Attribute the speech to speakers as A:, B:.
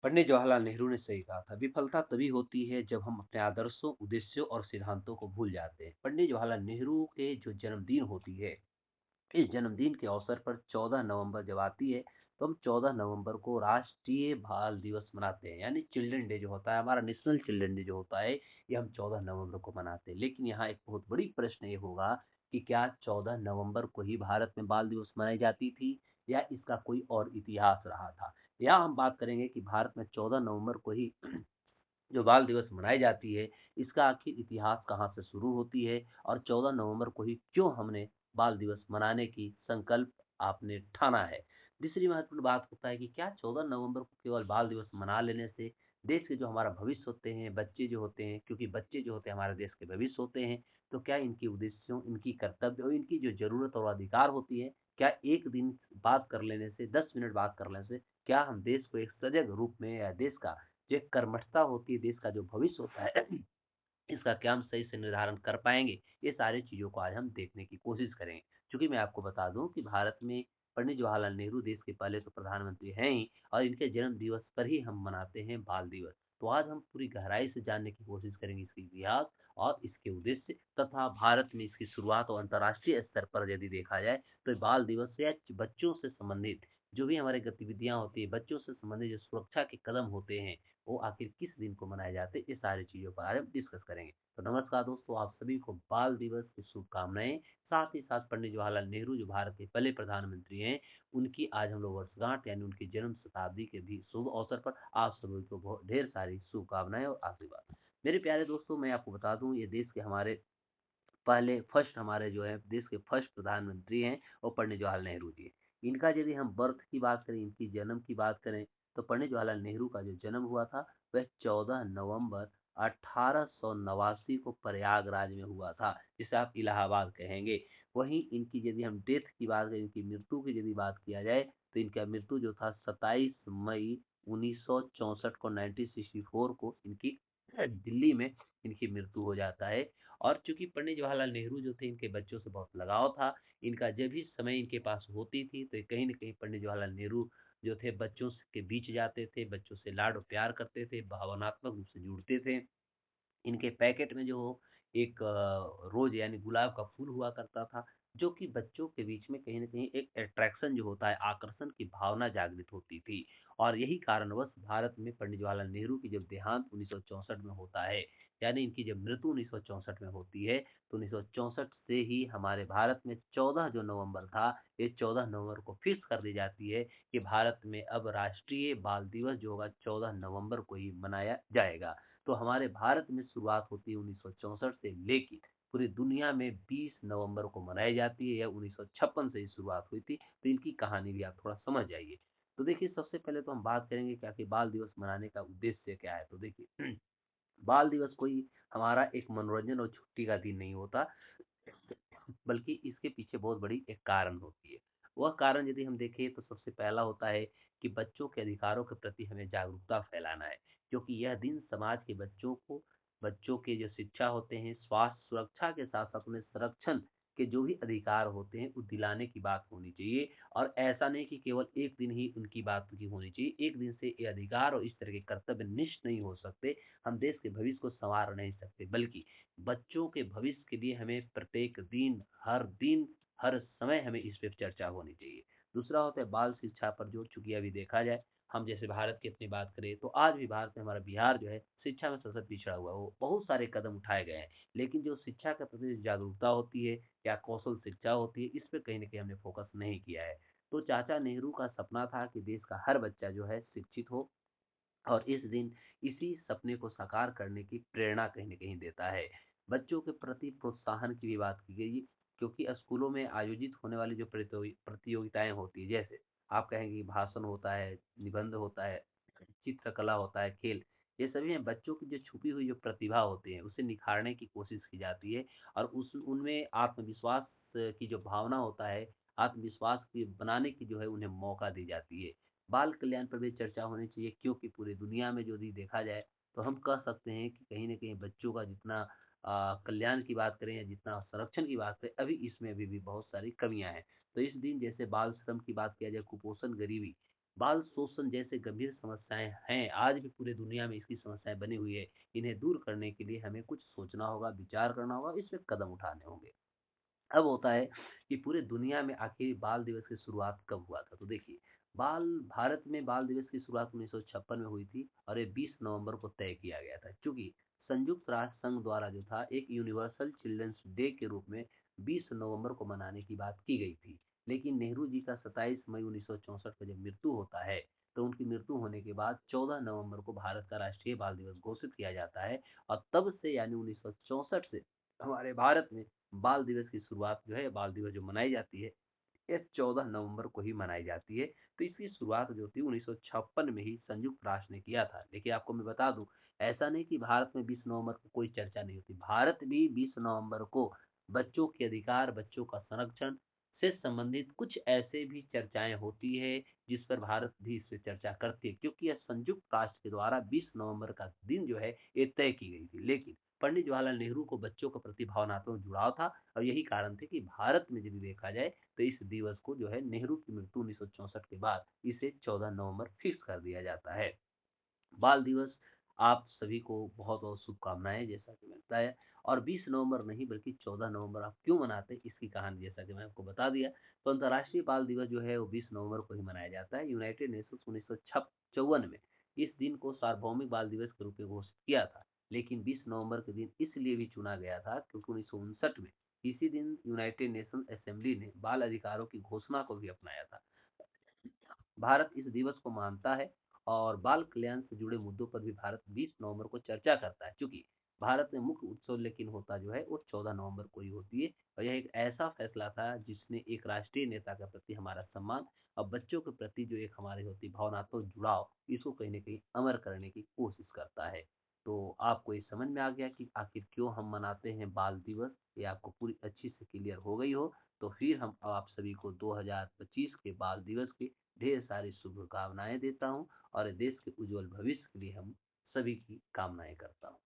A: पंडित जवाहरलाल नेहरू ने सही कहा था, विफलता तभी होती है जब हम अपने आदर्शों, उद्देश्यों और सिद्धांतों को भूल जाते हैं। पंडित जवाहरलाल नेहरू के जो जन्मदिन होती है, इस जन्मदिन के अवसर पर 14 नवंबर जब आती है, तो हम 14 नवंबर को राष्ट्रीय बाल दिवस मनाते हैं। यानी चिल्ड्रन डे जो होता है, हमारा नेशनल चिल्ड्रन डे जो होता है, ये हम 14 नवंबर को मनाते हैं। लेकिन यहाँ एक बहुत बड़ी प्रश्न ये होगा कि क्या 14 नवंबर को ही भारत में बाल दिवस मनाई जाती थी या इसका कोई और इतिहास रहा था? यहाँ हम बात करेंगे कि भारत में 14 नवंबर को ही जो बाल दिवस मनाई जाती है, इसका आखिर इतिहास कहाँ से शुरू होती है और 14 नवंबर को ही क्यों हमने बाल दिवस मनाने की संकल्प आपने ठाना है। दूसरी महत्वपूर्ण बात होता है कि क्या 14 नवंबर को केवल बाल दिवस मना लेने से देश के जो हमारा भविष्य होते हैं, बच्चे जो होते हैं, क्योंकि बच्चे जो होते हैं हमारे देश के भविष्य होते हैं, तो क्या इनकी उद्देश्यों, इनकी कर्तव्य और इनकी जो ज़रूरत और अधिकार होती है, क्या एक दिन बात कर लेने से, 10 मिनट बात कर लेने से, क्या हम देश को एक सजग रूप में या देश का जो एक कर्मठता होती है, देश का जो भविष्य होता है, इसका क्या हम सही से निर्धारण कर पाएँगे? ये सारी चीज़ों को आज हम देखने की कोशिश करेंगे। चूँकि मैं आपको बता दूँ कि भारत में पंडित जवाहरलाल नेहरू देश के पहले तो प्रधानमंत्री हैं ही और इनके जन्म दिवस पर ही हम मनाते हैं बाल दिवस। तो आज हम पूरी गहराई से जानने की कोशिश करेंगे इसके इतिहास और इसके उद्देश्य तथा भारत में इसकी शुरुआत और अंतर्राष्ट्रीय स्तर पर यदि देखा जाए, तो बाल दिवस या बच्चों से संबंधित जो भी हमारी गतिविधियाँ होती हैं, बच्चों से संबंधित जो सुरक्षा के कदम होते हैं, वो आखिर किस दिन को मनाए जाते हैं, ये सारी चीज़ों पर आज हम डिस्कस करेंगे। तो नमस्कार दोस्तों, आप सभी को बाल दिवस की शुभकामनाएँ। साथ ही साथ पंडित जवाहरलाल नेहरू जो भारत के पहले प्रधानमंत्री हैं, उनकी आज हम लोग वर्षगांठ यानी उनकी जन्म शताब्दी के भी शुभ अवसर पर आप सभी को बहुत ढेर सारी शुभकामनाएँ और आशीर्वाद। मेरे प्यारे दोस्तों, मैं आपको बता दूँ ये देश के हमारे पहले फर्स्ट हमारे जो है देश के फर्स्ट प्रधानमंत्री हैं, वो पंडित जवाहरलाल नेहरू जी हैं। इनका यदि हम बर्थ की बात करें, इनकी जन्म की बात करें, तो पंडित जवाहरलाल नेहरू का जो जन्म हुआ था, वह 14 नवंबर 1889 को प्रयागराज में हुआ था, जिसे आप इलाहाबाद कहेंगे। वहीं इनकी यदि हम डेथ की बात करें, इनकी मृत्यु की यदि बात किया जाए, तो इनका मृत्यु जो था 27 मई 1964 को 1964 को इनकी दिल्ली में इनकी मृत्यु हो जाता है। और चूँकि पंडित जवाहरलाल नेहरू जो थे इनके बच्चों से बहुत लगाव था, इनका जब भी समय इनके पास होती थी तो कहीं न कहीं पंडित जवाहरलाल नेहरू जो थे बच्चों के बीच जाते थे, बच्चों से लाड और प्यार करते थे, भावनात्मक रूप से जुड़ते थे। इनके पैकेट में जो एक रोज़ यानी गुलाब का फूल हुआ करता था, जो कि बच्चों के बीच में कहीं न कहीं एक अट्रैक्शन जो होता है, आकर्षण की भावना जागृत होती थी। और यही कारणवश भारत में पंडित जवाहरलाल नेहरू की जब देहांत 1964 में होता है, यानी इनकी जब मृत्यु 1964 में होती है, तो 1964 से ही हमारे भारत में 14 जो नवंबर था, ये 14 नवंबर को फिक्स कर दी जाती है कि भारत में अब राष्ट्रीय बाल दिवस जो होगा 14 नवंबर को ही मनाया जाएगा। तो हमारे भारत में शुरुआत होती है 1964 से लेके पूरी दुनिया में 20 नवंबर को मनाई जाती है। यह 1956 से ही शुरुआत हुई थी, तो इनकी कहानी भी आप थोड़ा समझ जाइए। तो देखिए, सबसे पहले तो हम बात करेंगे कि आखिर बाल दिवस मनाने का उद्देश्य क्या है। तो देखिए, बाल दिवस कोई हमारा एक मनोरंजन और छुट्टी का दिन नहीं होता, बल्कि इसके पीछे बहुत बड़ी एक कारण होती है। वह कारण यदि हम देखें तो सबसे पहला होता है कि बच्चों के अधिकारों के प्रति हमें जागरूकता फैलाना है, क्योंकि यह दिन समाज के बच्चों के जो शिक्षा होते हैं, स्वास्थ्य सुरक्षा के साथ-साथ उन्हें संरक्षण के जो भी अधिकार होते हैं, वो दिलाने की बात होनी चाहिए। और ऐसा नहीं कि केवल एक दिन ही उनकी बात की होनी चाहिए। एक दिन से ये अधिकार और इस तरह के कर्तव्य निष्ठ नहीं हो सकते। हम देश के भविष्य को सँवार नहीं सकते, बल्कि बच्चों के भविष्य के लिए हमें प्रत्येक दिन, हर समय हमें इस पे चर्चा होनी चाहिए। दूसरा होता है बाल शिक्षा पर जोर, चूँकि अभी देखा जाए, हम जैसे भारत की अपनी बात करें, तो आज भी भारत में हमारा बिहार जो है शिक्षा में सबसे पिछड़ा हुआ है। वो बहुत सारे कदम उठाए गए हैं, लेकिन जो शिक्षा के प्रति जागरूकता होती है या कौशल शिक्षा होती है, इस पे कहीं न कहीं हमने फ़ोकस नहीं किया है। तो चाचा नेहरू का सपना था कि देश का हर बच्चा जो है शिक्षित हो, और इस दिन इसी सपने को साकार करने की प्रेरणा कहीं न कहीं देता है। बच्चों के प्रति प्रोत्साहन की भी बात की गई, क्योंकि स्कूलों में आयोजित होने वाली जो प्रतियोगिताएँ होती हैं, जैसे आप कहेंगे कि भाषण होता है, निबंध होता है, चित्रकला होता है, खेल, ये सभी में बच्चों की जो छुपी हुई जो प्रतिभा होती है, उसे निखारने की कोशिश की जाती है और उस उनमें आत्मविश्वास की जो भावना होता है, आत्मविश्वास की बनाने की जो है उन्हें मौका दी जाती है। बाल कल्याण पर भी चर्चा होनी चाहिए, क्योंकि पूरी दुनिया में यदि देखा जाए, तो हम कह सकते हैं कि कहीं न कहीं बच्चों का जितना कल्याण की बात करें या जितना संरक्षण की बात करें, अभी इसमें अभी भी बहुत सारी कमियाँ हैं। तो इस दिन जैसे बाल श्रम की बात किया जाए, कुपोषण, गरीबी, बाल शोषण जैसे गंभीर समस्याएँ हैं, आज भी पूरे दुनिया में इसकी समस्याएँ बनी हुई है। इन्हें दूर करने के लिए हमें कुछ सोचना होगा, विचार करना होगा, इस पे कदम उठाने होंगे। अब होता है कि पूरे दुनिया में आखिर बाल दिवस की शुरुआत कब हुआ था? तो देखिए, बाल भारत में बाल दिवस की शुरुआत 1956 में हुई थी और ये 20 नवंबर को तय किया गया था। चूँकि संयुक्त राष्ट्र संघ द्वारा जो था एक यूनिवर्सल चिल्ड्रंस डे के रूप में 20 नवंबर को मनाने की बात की गई थी। लेकिन नेहरू जी का 27 मई 1964 को जब मृत्यु होता है, तो उनकी मृत्यु होने के बाद 14 नवंबर को भारत का राष्ट्रीय बाल दिवस घोषित किया जाता है और तब से यानी 1964 से हमारे भारत में बाल दिवस की शुरुआत जो है, बाल दिवस जो मनाई जाती है, ये 14 नवंबर को ही मनाई जाती है। तो इसकी शुरुआत जो थी 1956 में ही संयुक्त राष्ट्र ने किया था। देखिए आपको मैं बता दूँ, ऐसा नहीं कि भारत में 20 नवंबर को कोई चर्चा नहीं होती। भारत भी 20 नवंबर को बच्चों के अधिकार, बच्चों का संरक्षण से संबंधित कुछ ऐसे भी चर्चाएँ होती है, जिस पर भारत भी इस पे चर्चा करती है। क्योंकि यह संयुक्त राष्ट्र के द्वारा 20 नवंबर का दिन जो है, ये तय की गई थी। लेकिन पंडित जवाहरलाल नेहरू को बच्चों के प्रति भावनात्मक जुड़ाव था और यही कारण थे कि भारत में यदि देखा जाए तो इस दिवस को जो है नेहरू की मृत्यु 1964 के बाद इसे 14 नवंबर फिक्स कर दिया जाता है। बाल दिवस आप सभी को बहुत-बहुत शुभकामनाएँ जैसा कि मैंने बताया और 20 नवंबर नहीं बल्कि 14 नवंबर आप क्यों मनाते हैं इसकी कहानी जैसा कि मैंने आपको बता दिया। तो अंतर्राष्ट्रीय बाल दिवस जो है वो 20 नवंबर को ही मनाया जाता है। यूनाइटेड नेशंस 1954 में इस दिन को सार्वभौमिक बाल दिवस के रूप में घोषित किया था। लेकिन 20 नवंबर के दिन इसलिए भी चुना गया था क्योंकि 1959 में इसी दिन यूनाइटेड नेशन असेंबली ने बाल अधिकारों की घोषणा को भी अपनाया था। भारत इस दिवस को मानता है और बाल कल्याण से जुड़े मुद्दों पर भी भारत 20 नवंबर को चर्चा करता है क्योंकि भारत में मुख्य उत्सव लेकिन होता जो है वो 14 नवंबर को ही होती है और यह एक ऐसा फैसला था जिसने एक राष्ट्रीय नेता के प्रति हमारा सम्मान और बच्चों के प्रति जो एक हमारी होती भावनात्मक जुड़ाव इसको कहीं न कहीं अमर करने की कोशिश करता है। तो आपको ये समझ में आ गया कि आखिर क्यों हम मनाते हैं बाल दिवस? ये आपको पूरी अच्छी से क्लियर हो गई हो, तो फिर हम आप सभी को 2025 के बाल दिवस की ढेर सारी शुभकामनाएँ देता हूँ और देश के उज्जवल भविष्य के लिए हम सभी की कामनाएँ करता हूँ।